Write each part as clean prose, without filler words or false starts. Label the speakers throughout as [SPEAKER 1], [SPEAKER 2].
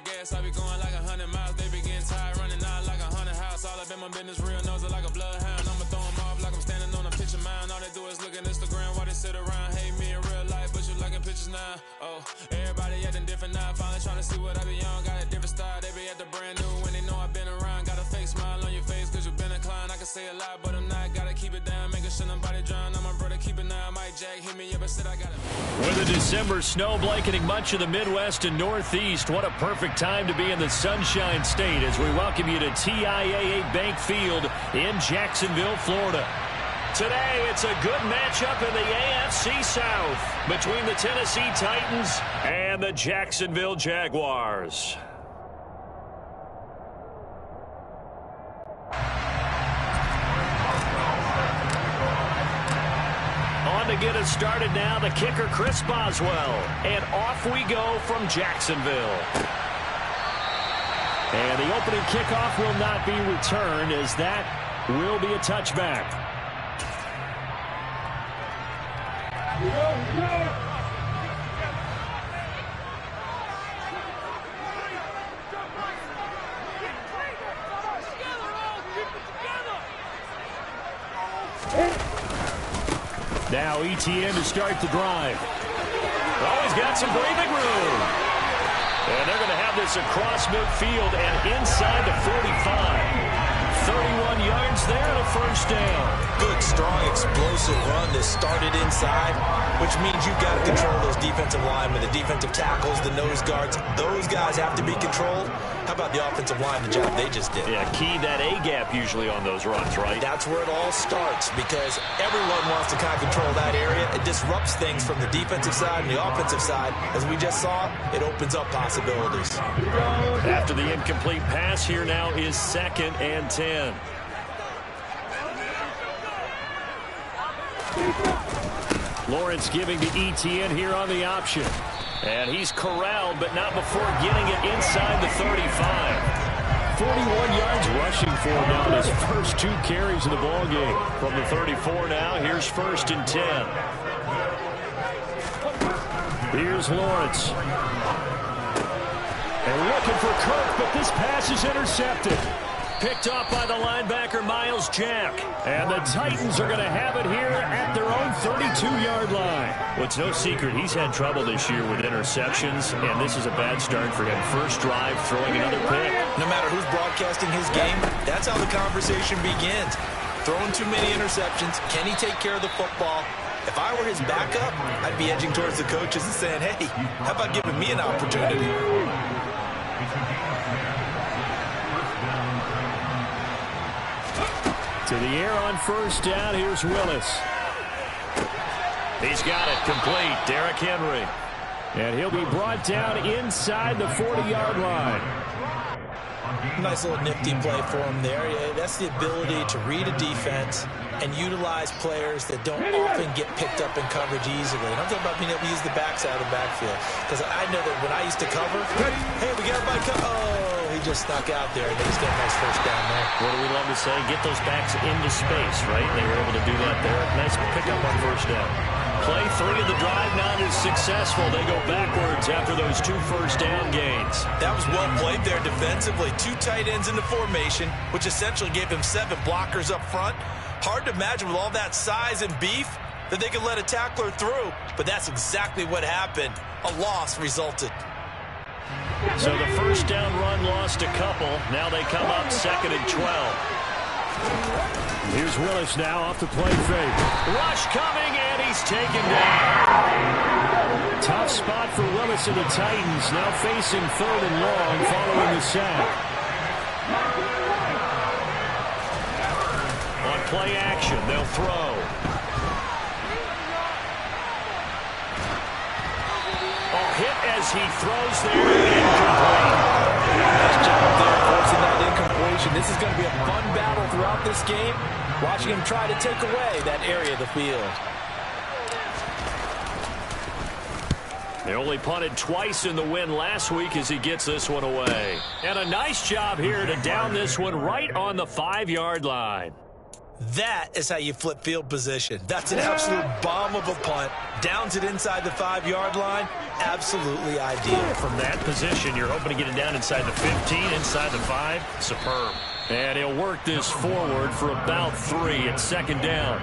[SPEAKER 1] the gas, I be going like 100 miles. They be getting tired, running out like 100 house. All up in my business, real nose like a bloodhound. I'ma throw them off like I'm standing on a picture mound. All they do is look at Instagram while they sit around. Hate me in real life, but you liking pictures now. Oh, everybody acting different now. Finally trying to see what I be on. Got a different style, they be at the brand new when they know I've been around. Got a fake smile on your face cause you been inclined. I can say a lot, but I'm not. Gotta keep it down, making sure nobody drown. I'm my brother, keep it now. Mike Jack hit me up and said I got it.
[SPEAKER 2] With a December snow blanketing much of the Midwest and Northeast, what a perfect time to be in the Sunshine State as we welcome you to TIAA Bank Field in Jacksonville, Florida. Today, it's a good matchup in the AFC South between the Tennessee Titans and the Jacksonville Jaguars. On to get us started now, the kicker, Chris Boswell. And off we go from Jacksonville. And the opening kickoff will not be returned as that will be a touchback. Now ETN to start the drive. Oh, he's got some breathing room. And they're going to have this across midfield and inside the 45. 31 yards there and a first down.
[SPEAKER 3] Good, strong, explosive run that started inside, which means you've got to control those defensive linemen, the defensive tackles, the nose guards. Those guys have to be controlled. How about the offensive line, the job they just did?
[SPEAKER 2] Yeah, key that A-gap usually on those runs, right?
[SPEAKER 3] That's where it all starts because everyone wants to kind of control that area. It disrupts things from the defensive side and the offensive side. As we just saw, it opens up possibilities.
[SPEAKER 2] After the incomplete pass, here now is 2nd and 10. Lawrence giving to ETN here on the option. And he's corralled, but not before getting it inside the 35. 41 yards rushing for him now in his first 2 carries of the ballgame. From the 34 now, here's 1st and 10. Here's Lawrence. And looking for Kirk, but this pass is intercepted. Picked off by the linebacker, Myles Jack. And the Titans are going to have it here at their own 32-yard line.
[SPEAKER 4] Well, it's no secret he's had trouble this year with interceptions, and this is a bad start for him. First drive, throwing another pick.
[SPEAKER 3] No matter who's broadcasting his game, that's how the conversation begins. Throwing too many interceptions. Can he take care of the football? If I were his backup, I'd be edging towards the coaches and saying, hey, how about giving me an opportunity?
[SPEAKER 2] To the air on first down, here's Willis.
[SPEAKER 4] He's got it complete, Derrick Henry.
[SPEAKER 2] And he'll be brought down inside the 40-yard line.
[SPEAKER 3] Nice little nifty play for him there. Yeah, that's the ability to read a defense and utilize players that don't often get picked up in coverage easily. And I'm talking about being able to use the backside of the backfield. Because I know that when I used to cover, hey, we got everybody cover. Oh, he just snuck out there, and he's got a nice first down there.
[SPEAKER 4] What do we love to say? Get those backs into space, right? They were able to do that there. Nice pickup on first down.
[SPEAKER 2] Play 3 of the drive not as successful. They go backwards after those 2 first down gains.
[SPEAKER 3] That was well played there defensively. 2 tight ends in the formation, which essentially gave him 7 blockers up front. Hard to imagine with all that size and beef that they could let a tackler through, but that's exactly what happened. A loss resulted.
[SPEAKER 2] So the first down run lost a couple. Now they come up 2nd and 12. Here's Willis now off the play fake. Rush coming, and he's taken down. Tough spot for Willis and the Titans, now facing 3rd and long following the sack. On play action, they'll throw. Hit as he throws there, incomplete.
[SPEAKER 3] Nice job there forcing that incompletion. This is going to be a fun battle throughout this game, watching him try to take away that area of the field.
[SPEAKER 2] They only punted twice in the win last week as he gets this one away. And a nice job here to down this one right on the 5-yard line.
[SPEAKER 3] That is how you flip field position. That's an absolute bomb of a punt. Downs it inside the 5-yard line. Absolutely ideal.
[SPEAKER 4] From that position, you're hoping to get it down inside the 15, inside the 5. Superb. And he'll work this forward for about 3 at second down.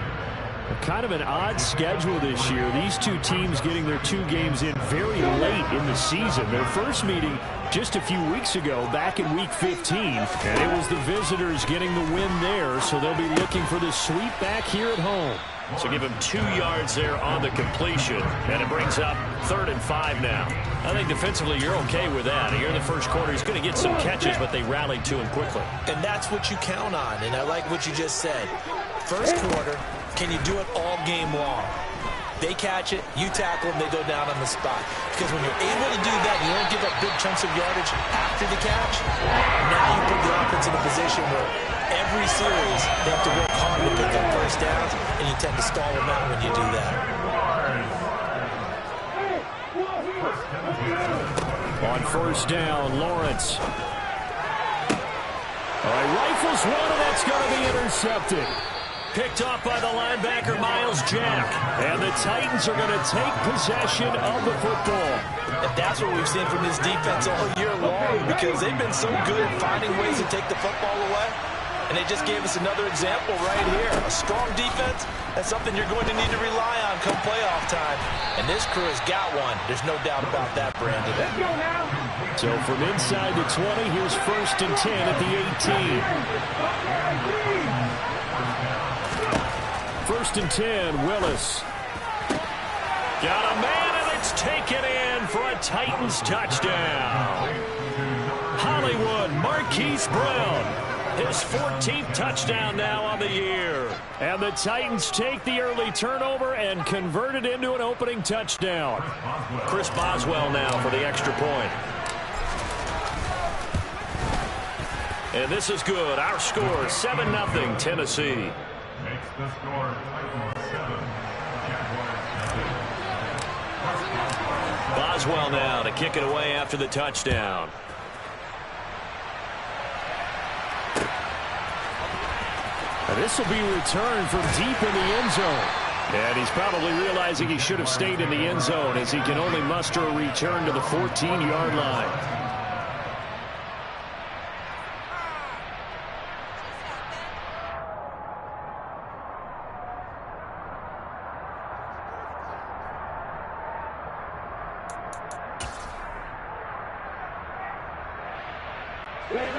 [SPEAKER 4] Kind of an odd schedule this year. These two teams getting their 2 games in very late in the season. Their first meeting just a few weeks ago, back in Week 15. And it was the visitors getting the win there, so they'll be looking for the sweep back here at home. So give him 2 yards there on the completion. And it brings up 3rd and 5 now. I think defensively you're okay with that. Here in the first quarter, he's going to get some catches, but they rallied to him quickly.
[SPEAKER 3] And that's what you count on, and I like what you just said. First quarter, can you do it all game long? They catch it, you tackle them, they go down on the spot. Because when you're able to do that, you don't give up big chunks of yardage after the catch. Now you put the offense in a position where every series they have to work hard to pick up first downs, and you tend to stall them out when you do that.
[SPEAKER 4] On first down, Lawrence. All right, rifles one, and that's going to be intercepted. Picked off by the linebacker, Myles Jack. And the Titans are going to take possession of the football.
[SPEAKER 3] And that's what we've seen from this defense all year long, because they've been so good at finding ways to take the football away. And they just gave us another example right here. A strong defense, that's something you're going to need to rely on come playoff time. And this crew has got one. There's no doubt about that, Brandon.
[SPEAKER 5] Let's go now.
[SPEAKER 4] So from inside the 20, here's 1st and 10 at the 18. 1st and 10, Willis. Got a man, and it's taken in for a Titans touchdown. Hollywood, Marquise Brown. His 14th touchdown now on the year. And the Titans take the early turnover and convert it into an opening touchdown. Chris Boswell now for the extra point. And this is good. Our score, 7-0 Tennessee.
[SPEAKER 6] Makes the score Titans 7,
[SPEAKER 4] Boswell now to kick it away after the touchdown. And this will be returned from deep in the end zone. And he's probably realizing he should have stayed in the end zone, as he can only muster a return to the 14-yard line.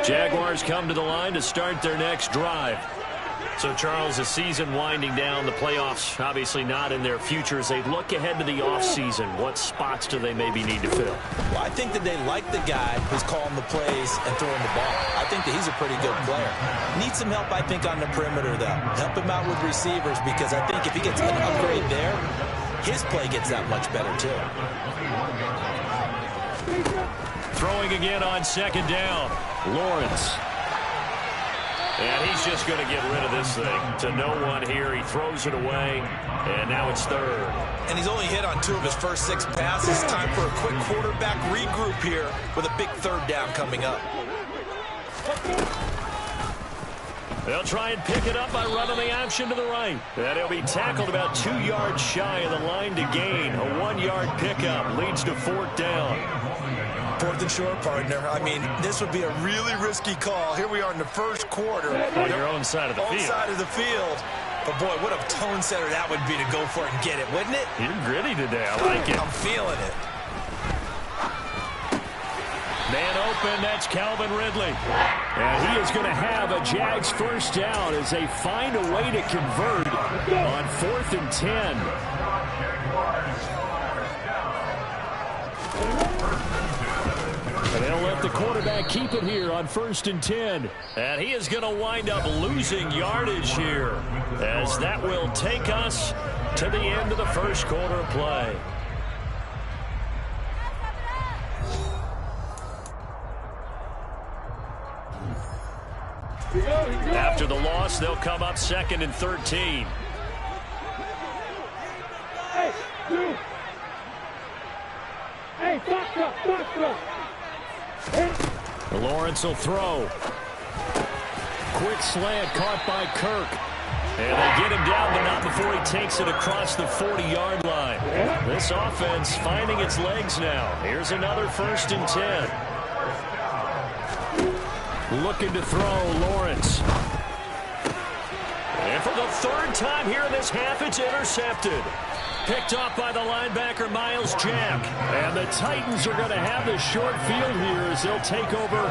[SPEAKER 4] Jaguars come to the line to start their next drive. So, Charles, the season winding down, the playoffs obviously not in their future. As they look ahead to the offseason, what spots do they maybe need to fill?
[SPEAKER 3] Well, I think that they like the guy who's calling the plays and throwing the ball. I think that he's a pretty good player. Needs some help, I think, on the perimeter, though. Help him out with receivers, because I think if he gets an upgrade there, his play gets that much better, too.
[SPEAKER 4] Throwing again on second down. Lawrence. And he's just going to get rid of this thing to no one here. He throws it away, and now it's 3rd.
[SPEAKER 3] And he's only hit on 2 of his first 6 passes. Time for a quick quarterback regroup here with a big 3rd down coming up.
[SPEAKER 4] They'll try and pick it up by running the option to the right. And he'll be tackled about 2 yards shy of the line to gain. A 1-yard pickup leads to 4th down.
[SPEAKER 3] 4th and short, partner. I mean, this would be a really risky call. Here we are in the first quarter.
[SPEAKER 4] On your own side of the field.
[SPEAKER 3] Own side of the field. But, boy, what a tone setter that would be to go for it and get it, wouldn't it?
[SPEAKER 4] You're gritty today. I like it.
[SPEAKER 3] I'm feeling it.
[SPEAKER 4] Man open, that's Calvin Ridley. And he is going to have a Jags first down as they find a way to convert on 4th and 10. And they'll let the quarterback keep it here on 1st and 10. And he is going to wind up losing yardage here, as that will take us to the end of the first quarter play. After the loss, they'll come up 2nd and 13.
[SPEAKER 5] Hey, you. Hey, box up.
[SPEAKER 4] Lawrence will throw. Quick slant caught by Kirk.
[SPEAKER 2] And they get him down, but not before he takes it across the 40-yard line. This offense finding its legs now. Here's another 1st and 10. Looking to throw, Lawrence. And for the 3rd time here in this half, it's intercepted. Picked off by the linebacker, Myles Jack. And the Titans are going to have the short field here as they'll take over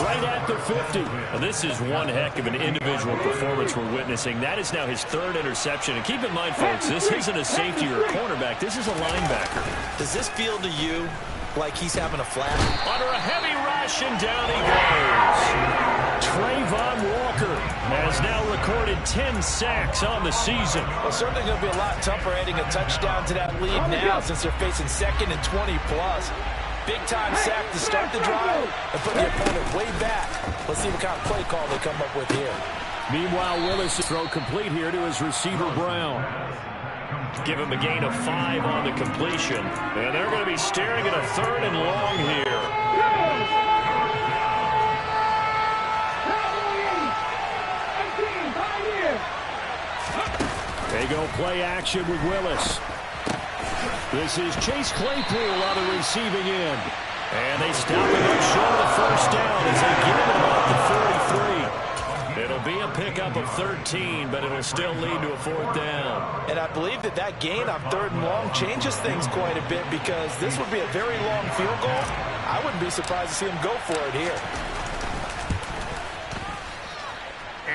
[SPEAKER 2] right at the 50.
[SPEAKER 4] Now, this is one heck of an individual performance we're witnessing. That is now his 3rd interception. And keep in mind, folks, this isn't a safety or a cornerback. This is a linebacker.
[SPEAKER 3] Does this feel to you like he's having a flash?
[SPEAKER 2] Under a heavy rush, and down he goes. Trayvon Walker has now recorded 10 sacks on the season.
[SPEAKER 3] Well, certainly going to be a lot tougher adding a touchdown to that lead now since they're facing 2nd and 20+. Big-time sack to start the drive and put the opponent way back. Let's see what kind of play call they come up with here.
[SPEAKER 2] Meanwhile, Willis throw complete here to his receiver, Brown.
[SPEAKER 4] Give him a gain of 5 on the completion. And they're going to be staring at a 3rd and long here.
[SPEAKER 2] They go play action with Willis. This is Chase Claypool on the receiving end. And they stop him up short of the 1st down as they get him at about the 43. It'll be a pickup of 13, but it'll still lead to a 4th down.
[SPEAKER 3] And I believe that gain on 3rd and long changes things quite a bit because this would be a very long field goal. I wouldn't be surprised to see him go for it here.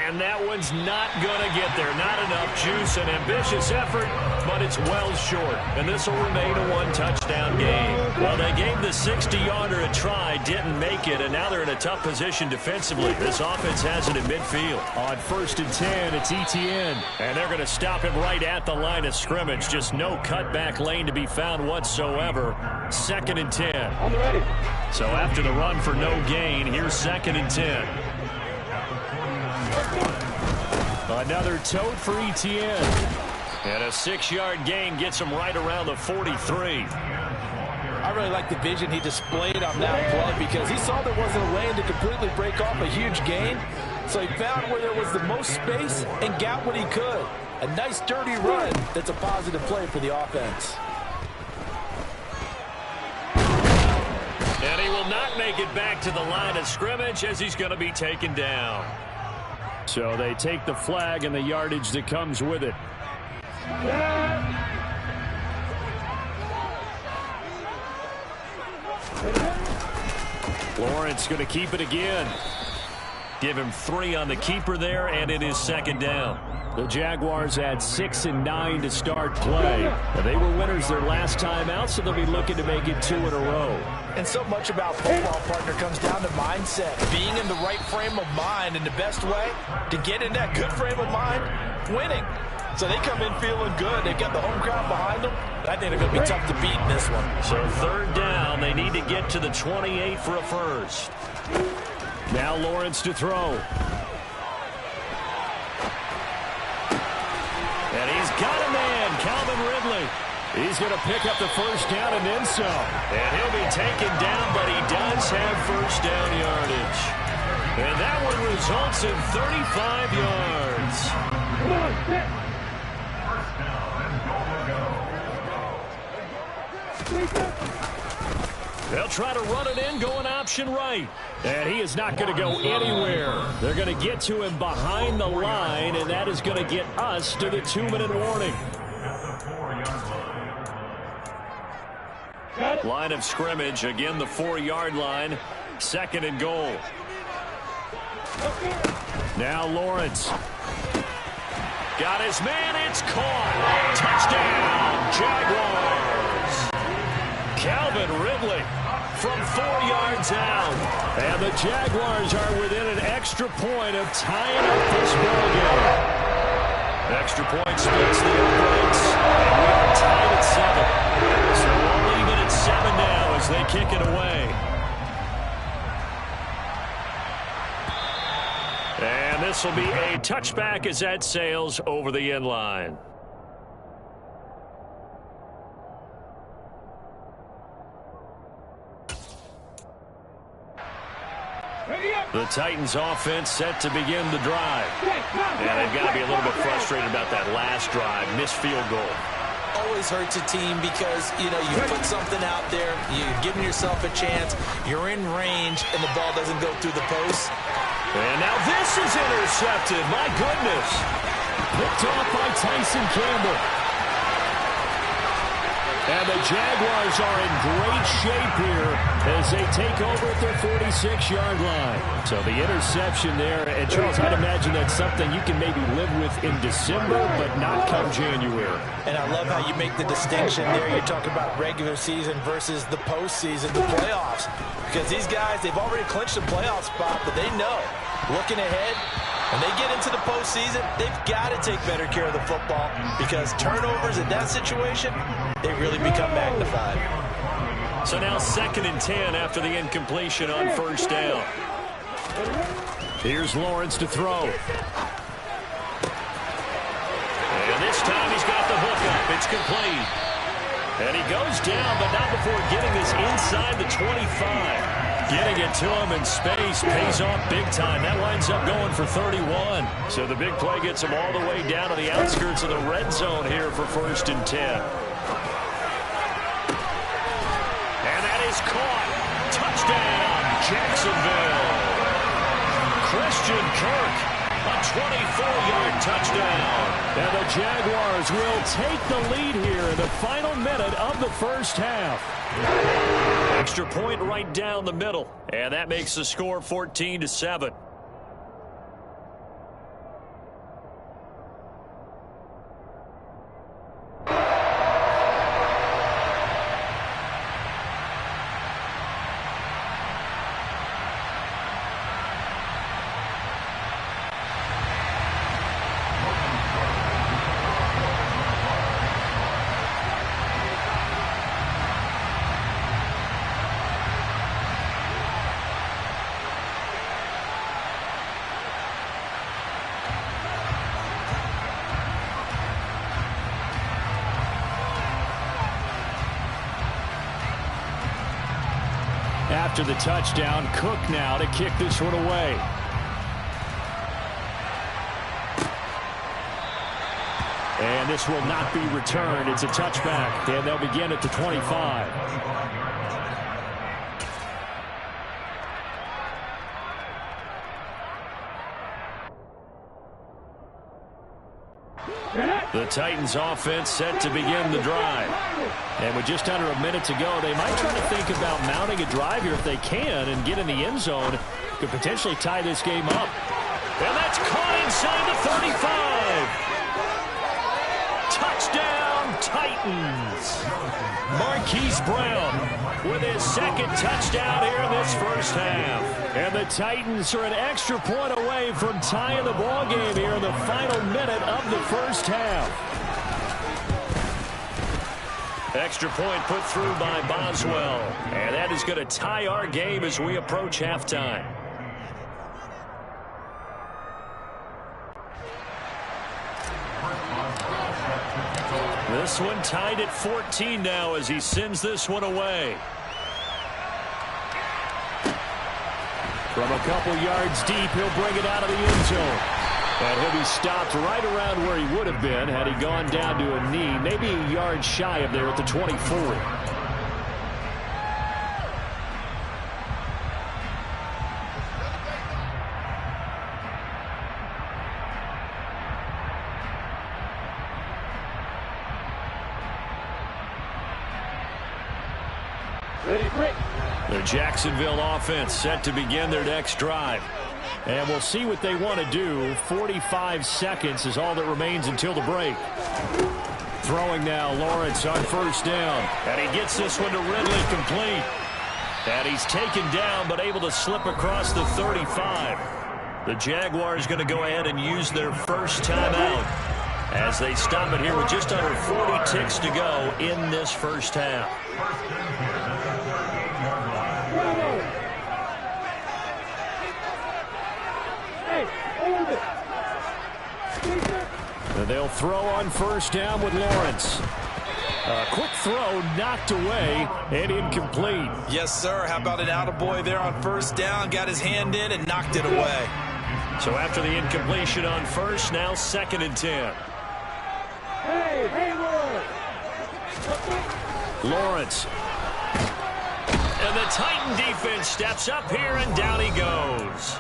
[SPEAKER 2] And that one's not going to get there. Not enough juice. An ambitious effort, but it's well short. And this will remain a 1-touchdown game. Well, they gave the 60-yarder a try, didn't make it, and now they're in a tough position defensively. This offense has it in midfield. On 1st and 10, it's Etienne. And they're going to stop him right at the line of scrimmage. Just no cutback lane to be found whatsoever. 2nd and 10. So after the run for no gain, here's 2nd and 10. Another tote for Etienne. And a 6-yard gain gets him right around the 43.
[SPEAKER 3] I really like the vision he displayed on that play because he saw there wasn't a lane to completely break off a huge gain. So he found where there was the most space and got what he could. A nice dirty run that's a positive play for the offense.
[SPEAKER 2] And he will not make it back to the line of scrimmage as he's going to be taken down. So they take the flag and the yardage that comes with it. Lawrence going to keep it again. Give him 3 on the keeper there, and it is 2nd down. The Jaguars had 6 and 9 to start play. They were winners their last time out, so they'll be looking to make it 2 in a row.
[SPEAKER 3] And so much about football, partner, comes down to mindset. Being in the right frame of mind, and the best way to get in that good frame of mind, winning. So they come in feeling good. They've got the home crowd behind them. I think they're going to be tough to beat in this one.
[SPEAKER 2] So 3rd down, they need to get to the 28 for a 1st. Now Lawrence to throw. And he's got a man, Calvin Ridley. He's going to pick up the 1st down and then some. And he'll be taken down, but he does have 1st down yardage. And that one results in 35 yards.
[SPEAKER 5] Come on, sit.
[SPEAKER 2] They'll try to run it in, going option right. And he is not going to go anywhere. They're going to get to him behind the line, and that is going to get us to the 2-minute warning. Line of scrimmage, again the 4-yard line. 2nd and goal. Now Lawrence. Got his man, it's caught. Touchdown, Jaguars. Calvin Ridley from 4 yards out. And the Jaguars are within an extra point of tying up this ball game. Extra point splits the uprights. And we are tied at 7. So we'll leave it at 7 now as they kick it away. And this will be a touchback as that sails over the end line. The Titans offense set to begin the drive. And they've got to be a little bit frustrated about that last drive. Missed field goal.
[SPEAKER 3] Always hurts a team because, you put something out there, you're giving yourself a chance, you're in range, and the ball doesn't go through the post.
[SPEAKER 2] And now this is intercepted. My goodness.
[SPEAKER 4] Picked off by Tyson Campbell. And the Jaguars are in great shape here as they take over at their 46-yard line. So the interception there. And, Charles, I'd imagine that's something you can maybe live with in December, but not come January.
[SPEAKER 3] And I love how you make the distinction there. You're talking about regular season versus the postseason, the playoffs. Because these guys, they've already clinched a playoff spot, but they know, looking ahead, when they get into the postseason, they've got to take better care of the football because turnovers in that situation, they really become magnified.
[SPEAKER 2] So now 2nd and 10 after the incompletion on first down. Here's Lawrence to throw. And this time he's got the hook up. It's complete. And he goes down, but not before getting this inside the 25. Getting it to him in space pays off big time. That winds up going for 31. So the big play gets him all the way down to the outskirts of the red zone here for 1st and 10. And that is caught. Touchdown, Jacksonville. Christian Kirk, a 24-yard touchdown. And the Jaguars will take the lead here in the final minute of the first half. Extra point right down the middle. And that makes the score 14-7. After the touchdown, Cook now to kick this one away. And this will not be returned. It's a touchback, and they'll begin at the 25. The Titans offense set to begin the drive. And with just under a minute to go, they might try to think about mounting a drive here if they can and get in the end zone. Could potentially tie this game up. And that's caught inside the 35. Touchdown, Titans. Marquise Brown with his 2nd touchdown here in this first half. And the Titans are an extra point away from tying the ball game here in the final minute of the first half. Extra point put through by Boswell. And that is going to tie our game as we approach halftime. This one tied at 14 now as he sends this one away. From a couple yards deep, he'll bring it out of the end zone. And he'll be stopped right around where he would have been had he gone down to a knee, maybe a yard shy of there at the 24. The Jacksonville offense set to begin their next drive. And we'll see what they want to do. 45 seconds is all that remains until the break. Throwing now, Lawrence on first down. And he gets this one to Ridley complete. And he's taken down but able to slip across the 35. The Jaguars going to go ahead and use their first timeout as they stop it here with just under 40 ticks to go in this first half. They'll throw on first down with Lawrence.
[SPEAKER 4] Quick throw knocked away and incomplete.
[SPEAKER 3] Yes, sir. How about an attaboy there on first down? Got his hand in and knocked it away.
[SPEAKER 4] So after the incompletion on first, now 2nd and 10.
[SPEAKER 5] Hey, Hayward!
[SPEAKER 4] Lawrence. And the Titan defense steps up here, and down he goes.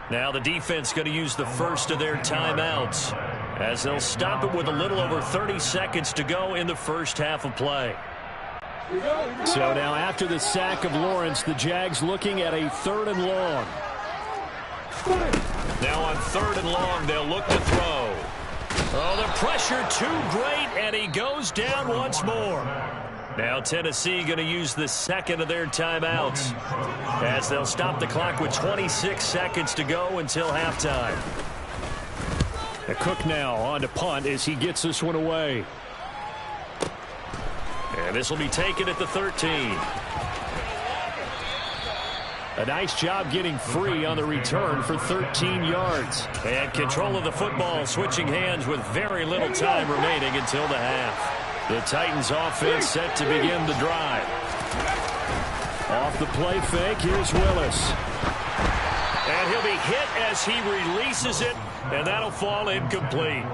[SPEAKER 4] Now the defense going to use the first of their timeouts as they'll stop it with a little over 30 seconds to go in the first half of play. So now after the sack of Lawrence, the Jags looking at a 3rd and long. Now on 3rd and long, they'll look to throw. Oh, the pressure too great, and he goes down once more. Now Tennessee going to use the 2nd of their timeouts as they'll stop the clock with 26 seconds to go until halftime. Cook now on to punt as he gets this one away. And this will be taken at the 13. A nice job getting free on the return for 13 yards. And control of the football switching hands with very little time remaining until the half. The Titans offense set to begin the drive. Off the play fake, here's Willis. And he'll be hit as he releases it, and that'll fall incomplete.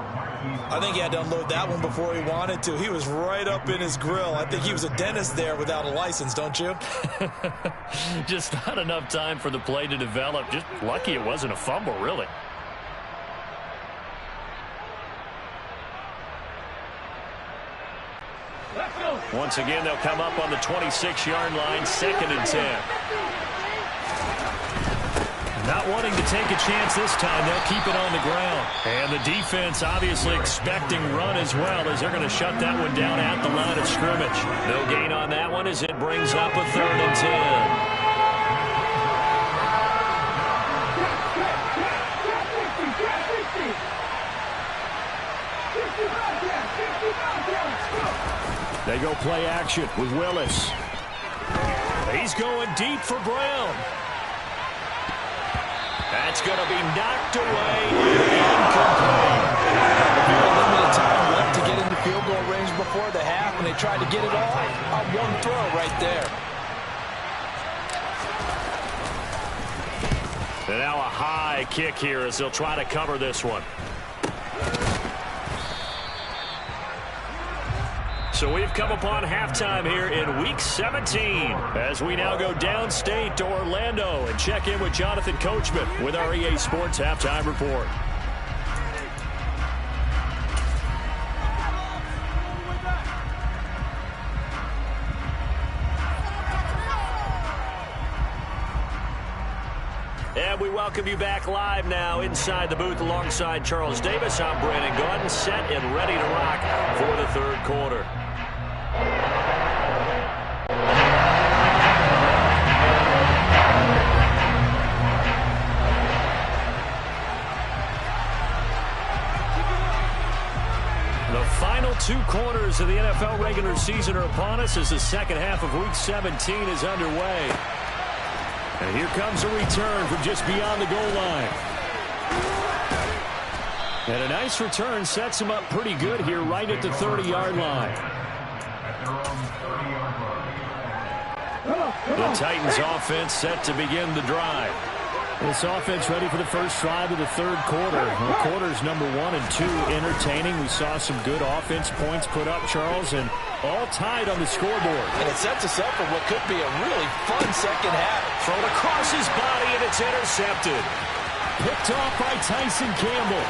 [SPEAKER 3] I think he had to unload that one before he wanted to. He was right up in his grill. I think he was a dentist there without a license, don't you?
[SPEAKER 4] Just not enough time for the play to develop. Just lucky it wasn't a fumble, really. Once again, they'll come up on the 26-yard line, 2nd and 10. Not wanting to take a chance this time, they'll keep it on the ground. And the defense obviously expecting run as well, as they're going to shut that one down at the line of scrimmage. No gain on that one as it brings up a 3rd and 10. They go play action with Willis. He's going deep for Brown. That's going to be knocked away. Incomplete.
[SPEAKER 3] Very limited time left to get into field goal range before the half, and they tried to get it all on one throw right there.
[SPEAKER 4] And now a high kick here as they'll try to cover this one. So we've come upon halftime here in Week 17 as we now go downstate to Orlando and check in with Jonathan Coachman with our EA Sports Halftime Report. And we welcome you back live now inside the booth alongside Charles Davis. I'm Brandon Gaudin, set and ready to rock for the 3rd quarter. The final 2 quarters of the NFL regular season are upon us as the second half of Week 17 is underway. And here comes a return from just beyond the goal line. And a nice return sets him up pretty good here right at the 30-yard line. The Titans offense set to begin the drive. This offense ready for the first drive of the 3rd quarter. Well, quarters number 1 and 2 entertaining. We saw some good offense points put up, Charles, and all tied on the scoreboard.
[SPEAKER 3] And it sets us up for what could be a really fun second half.
[SPEAKER 4] Thrown across his body, and it's intercepted. Picked off by Tyson Campbell.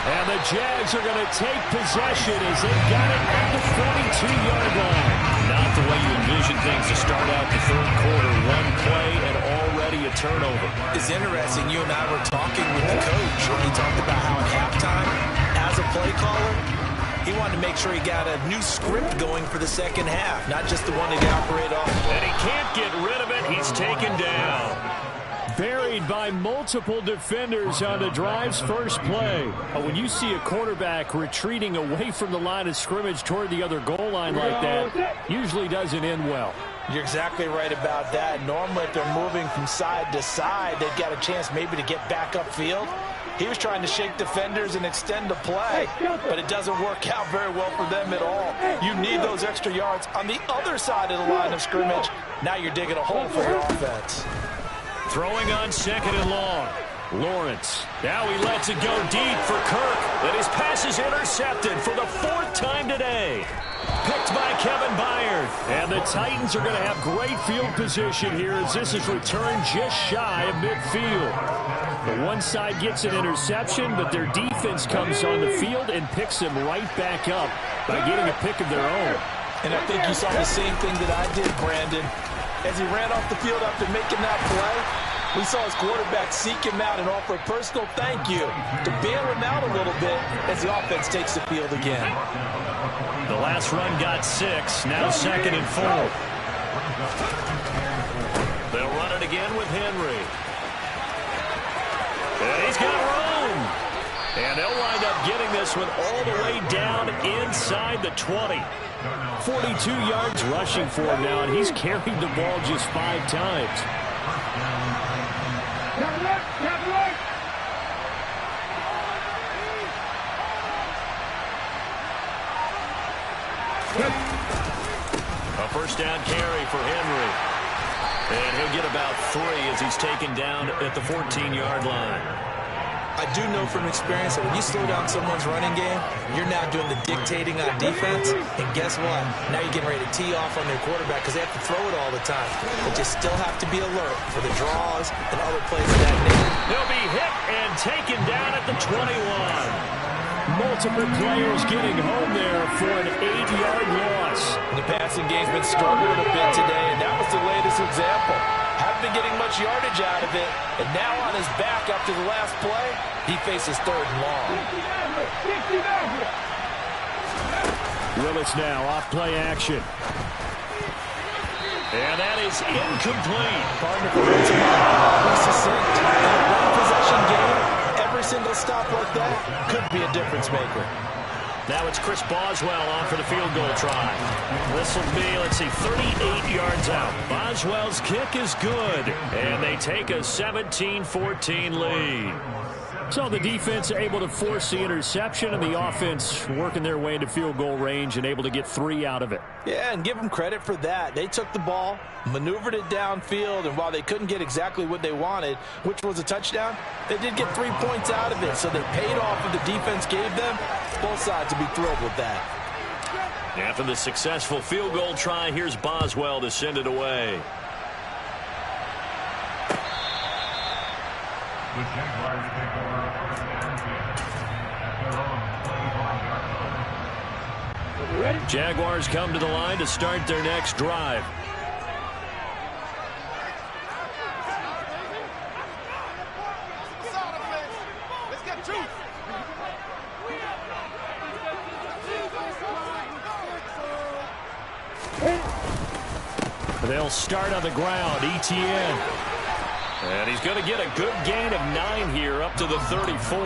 [SPEAKER 4] And the Jags are going to take possession as they got it at the 42-yard line. Not the way you envision things to start out the 3rd quarter. One play and already a turnover.
[SPEAKER 3] It's interesting. You and I were talking with the coach when he talked about how at halftime, as a play caller, he wanted to make sure he got a new script going for the second half, not just the one that he operated off.
[SPEAKER 4] And he can't get rid of it. He's taken down. Buried by multiple defenders on the drive's first play. When you see a quarterback retreating away from the line of scrimmage toward the other goal line like that, usually doesn't end well.
[SPEAKER 3] You're exactly right about that. Normally, if they're moving from side to side, they've got a chance maybe to get back upfield. He was trying to shake defenders and extend the play, but it doesn't work out very well for them at all. You need those extra yards on the other side of the line of scrimmage. Now you're digging a hole for your offense.
[SPEAKER 2] Throwing on 2nd and long. Lawrence. Now he lets it go deep for Kirk. And his pass is intercepted for the 4th time today. Picked by Kevin Byard. And the Titans are going to have great field position here as this is returned just shy of midfield. The one side gets an interception, but their defense comes on the field and picks them right back up by getting a pick of their own.
[SPEAKER 3] And I think you saw the same thing that I did, Brandon. As he ran off the field after making that play, we saw his quarterback seek him out and offer a personal thank you to bail him out a little bit as the offense takes the field again.
[SPEAKER 2] The last run got 6, now 2nd and 4. They'll run it again with Henry. And he's got room. And they'll wind up getting this one all the way down inside the 20. 42 yards rushing for him now, and he's carried the ball just 5 times. A first down carry for Henry. And he'll get about 3 as he's taken down at the 14-yard line.
[SPEAKER 3] I do know from experience that when you slow down someone's running game, you're now doing the dictating on defense. And guess what? Now you're getting ready to tee off on their quarterback because they have to throw it all the time. But you still have to be alert for the draws and other plays of that nature.
[SPEAKER 2] They'll be hit and taken down at the 21. Multiple players getting home there for an 8-yard loss.
[SPEAKER 3] The passing game's been struggling a bit today, and that was the latest example. Haven't been getting much yardage out of it, and now on his back after the last play, he faces 3rd and long.
[SPEAKER 2] Willis now off play action. And that is incomplete.
[SPEAKER 3] Partner for succinct. In a one-possession game, every single stop like that could be a difference maker.
[SPEAKER 2] Now it's Chris Boswell on for the field goal try. This will be, 38 yards out. Boswell's kick is good. And they take a 17-14 lead. So the defense able to force the interception, and the offense working their way into field goal range and able to get 3 out of it.
[SPEAKER 3] Yeah, and give them credit for that. They took the ball, maneuvered it downfield, and while they couldn't get exactly what they wanted, which was a touchdown, they did get 3 points out of it. So they paid off what the defense gave them. Both sides will be thrilled with that.
[SPEAKER 2] After the successful field goal try, here's Boswell to send it away.
[SPEAKER 6] The Jaguars take over 1st and 10 at their own 25-yard line.
[SPEAKER 2] Jaguars come to the line to start their next drive. They'll start on the ground. Etienne. And he's going to get a good gain of 9 here up to the 34.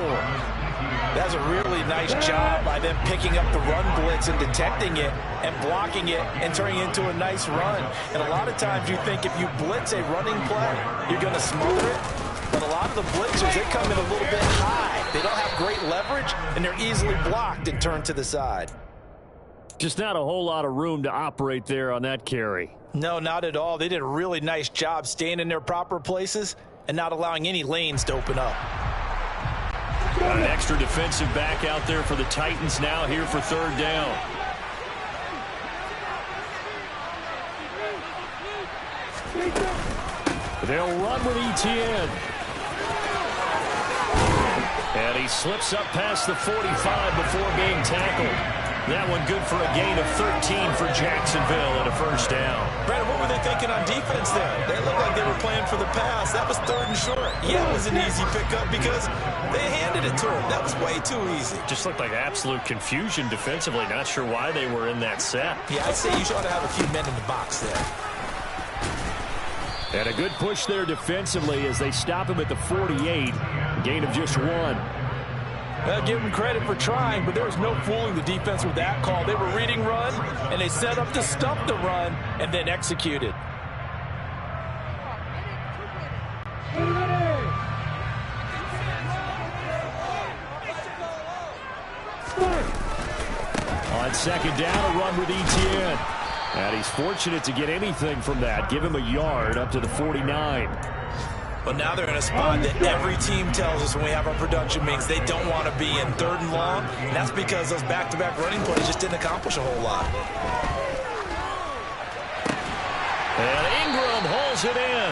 [SPEAKER 3] That's a really nice job by them picking up the run blitz and detecting it and blocking it and turning it into a nice run. And a lot of times you think if you blitz a running play, you're going to smother it. But a lot of the blitzers, they come in a little bit high. They don't have great leverage, and they're easily blocked and turned to the side.
[SPEAKER 2] Just not a whole lot of room to operate there on that carry.
[SPEAKER 3] No, not at all. They did a really nice job staying in their proper places and not allowing any lanes to open up.
[SPEAKER 2] Got an extra defensive back out there for the Titans now here for 3rd down. They'll run with Etienne. And he slips up past the 45 before being tackled. That one good for a gain of 13 for Jacksonville and a first down.
[SPEAKER 3] Brandon, what were they thinking on defense there? They looked like they were playing for the pass. That was 3rd and short. Yeah, it was an easy pickup because they handed it to him. That was way too easy.
[SPEAKER 2] Just looked like absolute confusion defensively. Not sure why they were in that set.
[SPEAKER 3] Yeah, I'd say you ought to have a few men in the box there.
[SPEAKER 2] And a good push there defensively as they stop him at the 48. Gain of just 1.
[SPEAKER 3] Well, give them credit for trying, but there was no fooling the defense with that call. They were reading run, and they set up to stop the run, and then executed.
[SPEAKER 2] second down, a run with Etienne. And he's fortunate to get anything from that. Give him a yard up to the 49.
[SPEAKER 3] But now they're in a spot that every team tells us when we have our production meetings they don't want to be in, 3rd and long. And that's because those back-to-back running plays just didn't accomplish a whole lot.
[SPEAKER 2] And Ingram holds it in.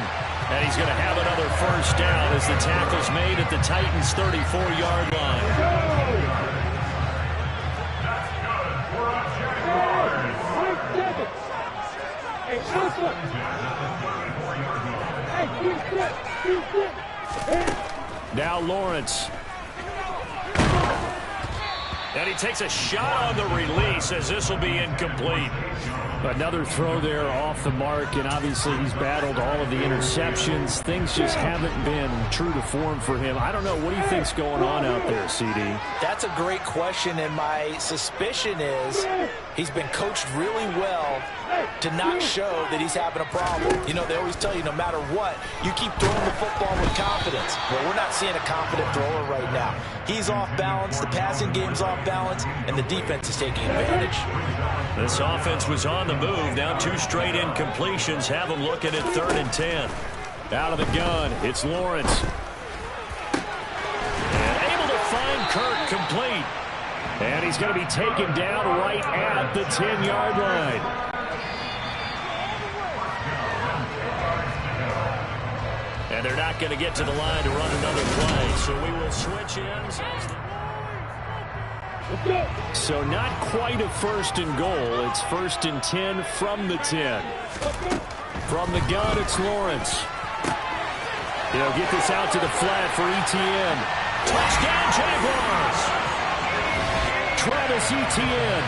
[SPEAKER 2] And he's going to have another first down as the tackle's made at the Titans' 34-yard line. Now Lawrence. And he takes a shot on the release as this will be incomplete. Another throw there off the mark, and obviously he's battled all of the interceptions. Things just haven't been true to form for him. I don't know. What do you think's going on out there, CD?
[SPEAKER 3] That's a great question, and my suspicion is he's been coached really well to not show that he's having a problem. You know, they always tell you no matter what, you keep throwing the football with confidence. Well, we're not seeing a confident thrower right now. He's off balance, the passing game's off balance, and the defense is taking advantage.
[SPEAKER 2] This offense was on the move. Now 2 straight incompletions have them looking at 3rd and 10. Out of the gun, it's Lawrence. And able to find Kirk complete. And he's going to be taken down right at the 10-yard line. And they're not going to get to the line to run another play. So we will switch ends. So not quite a 1st and goal. It's 1st and 10 from the 10. From the gun, it's Lawrence. He'll get this out to the flat for Etienne. Touchdown, Jaguars! Travis Etienne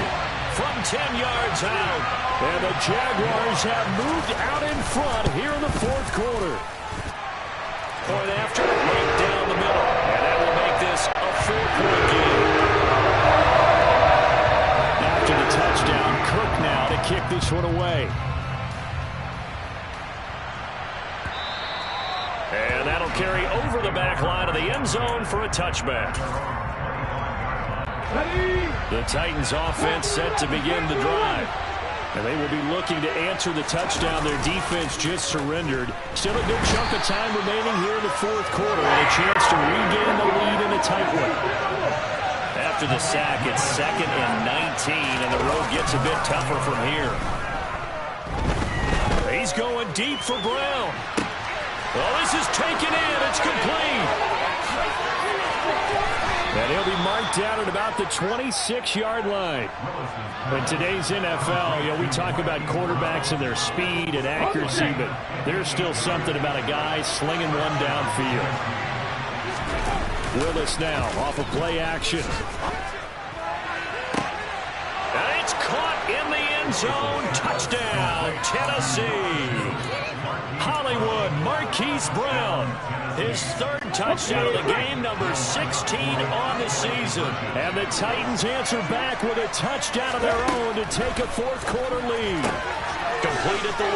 [SPEAKER 2] from 10 yards out. And the Jaguars have moved out in front here in the 4th quarter. Point after, right down the middle. And that will make this a 4-point game. After the touchdown, Kirk now to kick this one away. And that'll carry over the back line of the end zone for a touchback. The Titans offense set to begin the drive. And they will be looking to answer the touchdown their defense just surrendered. Still a good chunk of time remaining here in the 4th quarter and a chance to regain the lead in a tight one. After the sack, it's 2nd and 19, and the road gets a bit tougher from here. He's going deep for Brown. Well, this is taken in. It's complete. And he'll be marked down at about the 26-yard line. In today's NFL, you know, we talk about quarterbacks and their speed and accuracy, but there's still something about a guy slinging one downfield. Willis now off of play action. And it's caught in the end zone. Touchdown, Tennessee. Hollywood Marquise Brown. His 3rd touchdown of the game, number 16 on the season. And the Titans answer back with a touchdown of their own to take a 4th quarter lead. Complete at the 1.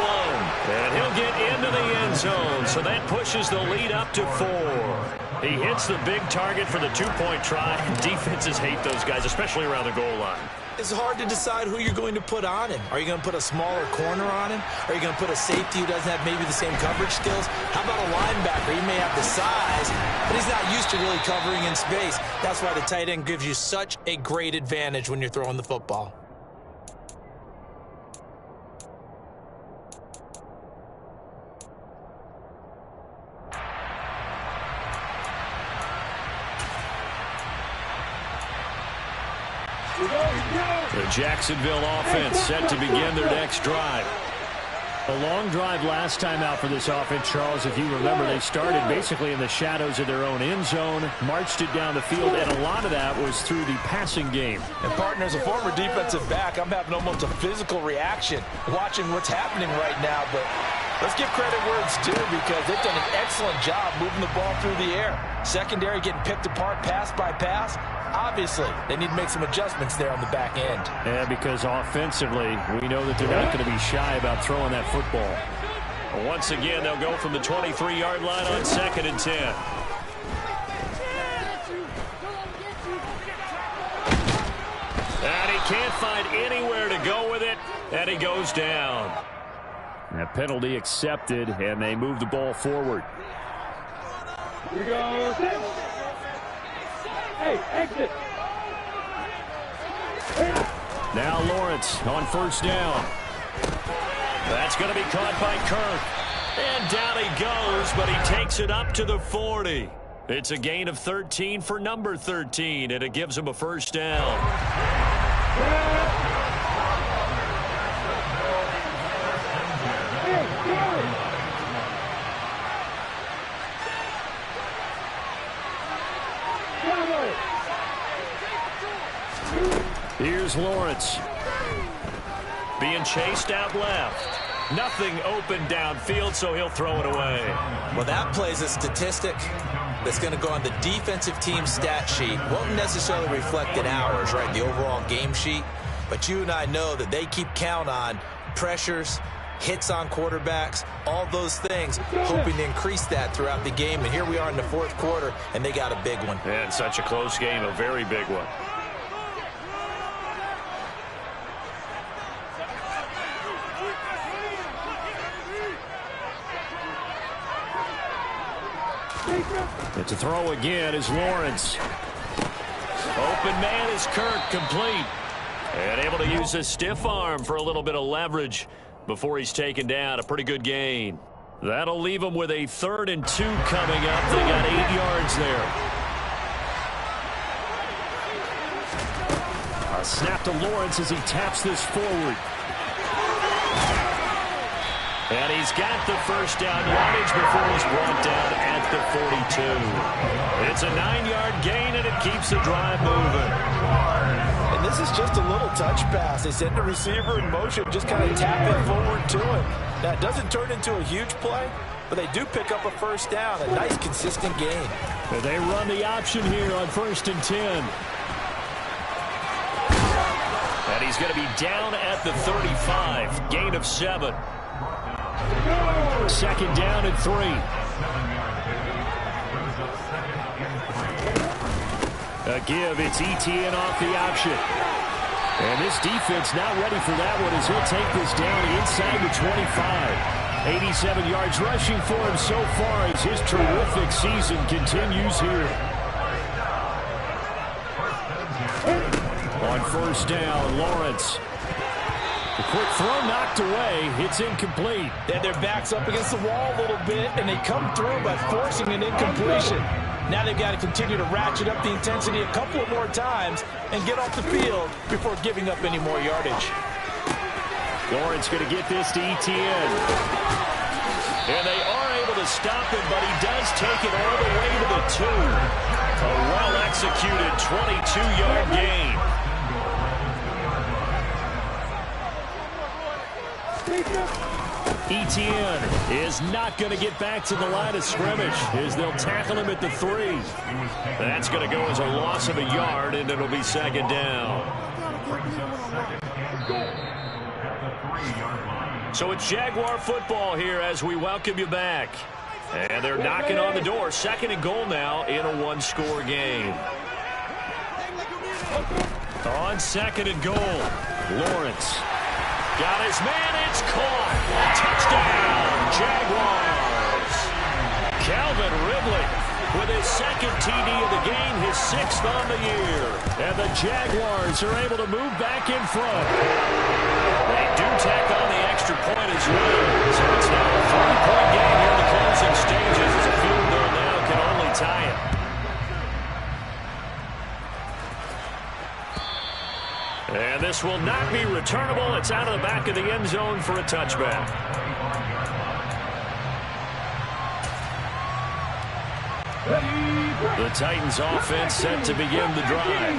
[SPEAKER 2] And he'll get into the end zone. So that pushes the lead up to 4. He hits the big target for the 2-point try. Defenses hate those guys, especially around the goal line.
[SPEAKER 3] It's hard to decide who you're going to put on him. Are you going to put a smaller corner on him? Are you going to put a safety who doesn't have maybe the same coverage skills? How about a linebacker? He may have the size, but he's not used to really covering in space. That's why the tight end gives you such a great advantage when you're throwing the football.
[SPEAKER 2] The Jacksonville offense set to begin their next drive. A long drive last time out for this offense, Charles. If you remember, they started basically in the shadows of their own end zone, marched it down the field, and a lot of that was through the passing game.
[SPEAKER 3] And, partner, as a former defensive back, I'm having almost a physical reaction watching what's happening right now. But let's give credit where it's due because they've done an excellent job moving the ball through the air. Secondary getting picked apart pass by pass. Obviously, they need to make some adjustments there on the back end.
[SPEAKER 2] Yeah, because offensively, we know that they're not going to be shy about throwing that football. Once again, they'll go from the 23-yard line on 2nd and 10. And he can't find anywhere to go with it, and he goes down. That penalty accepted, and they move the ball forward.
[SPEAKER 5] Here we go. Hey, exit.
[SPEAKER 2] Now Lawrence on first down. That's going to be caught by Kirk. And down he goes, but he takes it up to the 40. It's a gain of 13 for number 13, and it gives him a first down. Here's Lawrence. Being chased out left. Nothing open downfield, so he'll throw it away.
[SPEAKER 3] Well, that plays a statistic that's going to go on the defensive team stat sheet. Won't necessarily reflect in ours, right, the overall game sheet. But you and I know that they keep count on pressures, hits on quarterbacks, all those things, hoping to increase that throughout the game. And here we are in the fourth quarter, and they got a big one.
[SPEAKER 2] And such a close game, a very big one. And to throw again is Lawrence. Open man is Kirk, complete. And able to use his stiff arm for a little bit of leverage before he's taken down. A pretty good gain. That'll leave him with a 3rd and 2 coming up. They got 8 yards there. A snap to Lawrence as he taps this forward. And he's got the first down yardage before he's brought down at the 42. It's a 9-yard gain, and it keeps the drive moving.
[SPEAKER 3] And this is just a little touch pass. They send the receiver in motion, just kind of tap it forward to him. Now, it doesn't turn into a huge play, but they do pick up a first down, a nice, consistent gain.
[SPEAKER 2] And they run the option here on 1st and 10. And he's going to be down at the 35, gain of 7. 2nd down and 3. A give, it's Etienne off the option. And this defense not ready for that one as he'll take this down inside the 25. 87 yards rushing for him so far as his terrific season continues here. On first down, Lawrence. The quick throw knocked away. It's incomplete.
[SPEAKER 3] They had their backs up against the wall a little bit, and they come through by forcing an incompletion. Now they've got to continue to ratchet up the intensity a couple of more times and get off the field before giving up any more yardage.
[SPEAKER 2] Lawrence going to get this to Etienne. And they are able to stop him, but he does take it all the way to the 2. A well-executed 22-yard gain. Etienne is not going to get back to the line of scrimmage as they'll tackle him at the 3. That's going to go as a loss of a yard, and it'll be 2nd down. So it's Jaguar football here as we welcome you back. And they're knocking on the door. 2nd and goal now in a 1-score game. On 2nd and goal, Lawrence. Got his man, it's caught. Touchdown, Jaguars. Calvin Ridley with his 2nd TD of the game, his 6th on the year. And the Jaguars are able to move back in front. They do tack on the extra point as well. So it's now a 3-point game here in the closing stages as a field goal now can only tie it. And this will not be returnable. It's out of the back of the end zone for a touchback. The Titans offense set to begin the drive.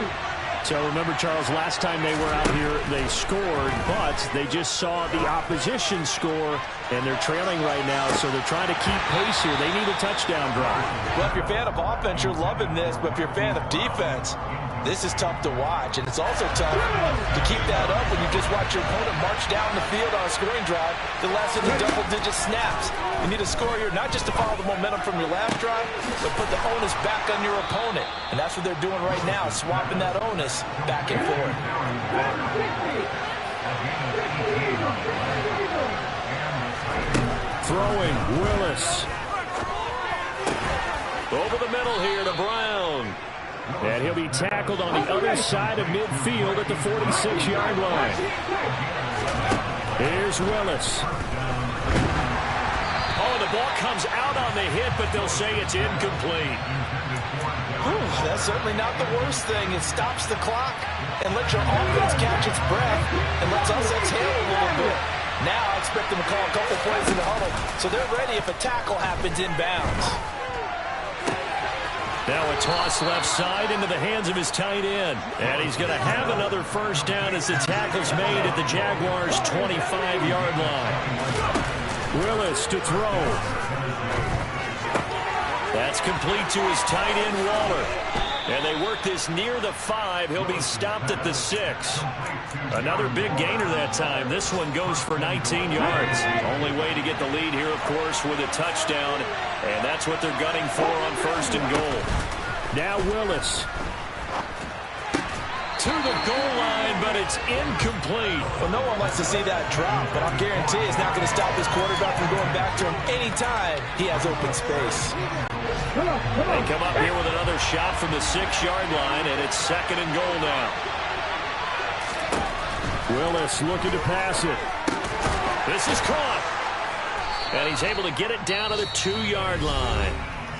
[SPEAKER 2] So remember, Charles, last time they were out here, they scored, but they just saw the opposition score, and they're trailing right now, so they're trying to keep pace here. They need a touchdown drive.
[SPEAKER 3] Well, if you're a fan of offense, you're loving this, but if you're a fan of defense, This is tough to watch, and it's also tough to keep that up when you just watch your opponent march down the field on a scoring drive that lasts in the double-digit snaps. You need a score here, not just to follow the momentum from your last drive, but put the onus back on your opponent. And that's what they're doing right now, swapping that onus back and forth.
[SPEAKER 2] Throwing, Willis. Over the middle here to Brown. And he'll be tackled on the other side of midfield at the 46-yard line. Here's Willis. Oh, the ball comes out on the hit, but they'll say it's incomplete.
[SPEAKER 3] That's certainly not the worst thing. It stops the clock and lets your offense catch its breath and lets us exhale a little bit. Now I expect them to call a couple plays in the huddle, so they're ready if a tackle happens inbounds.
[SPEAKER 2] Now a toss left side into the hands of his tight end. And he's going to have another first down as the tackle's made at the Jaguars' 25-yard line. Willis to throw. That's complete to his tight end, Waller. And they work this near the 5. He'll be stopped at the 6. Another big gainer that time. This one goes for 19 yards. Only way to get the lead here, of course, with a touchdown. And that's what they're gunning for on first and goal. Now Willis. To the goal line, but it's incomplete.
[SPEAKER 3] Well, no one likes to see that drop, but I'll guarantee it's not going to stop this quarterback from going back to him anytime he has open space.
[SPEAKER 2] They come up here with another shot from the 6-yard line, and it's second and goal now. Willis looking to pass it. This is caught. And he's able to get it down to the 2-yard line.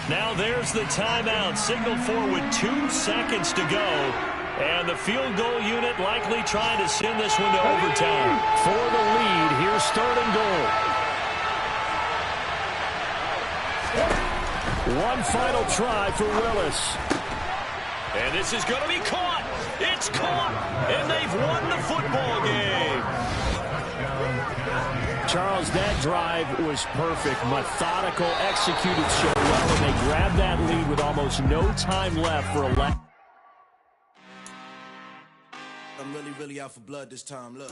[SPEAKER 2] Now there's the timeout, signaled for with 2 seconds to go. And the field goal unit likely trying to send this one to overtime. For the lead, here's third and goal. One final try for Willis. And this is going to be caught. It's caught. And they've won the football game. Charles, that drive was perfect. Methodical, executed so well, and they grabbed that lead with almost no time left for a lap.
[SPEAKER 7] I'm really out for blood this time. Look.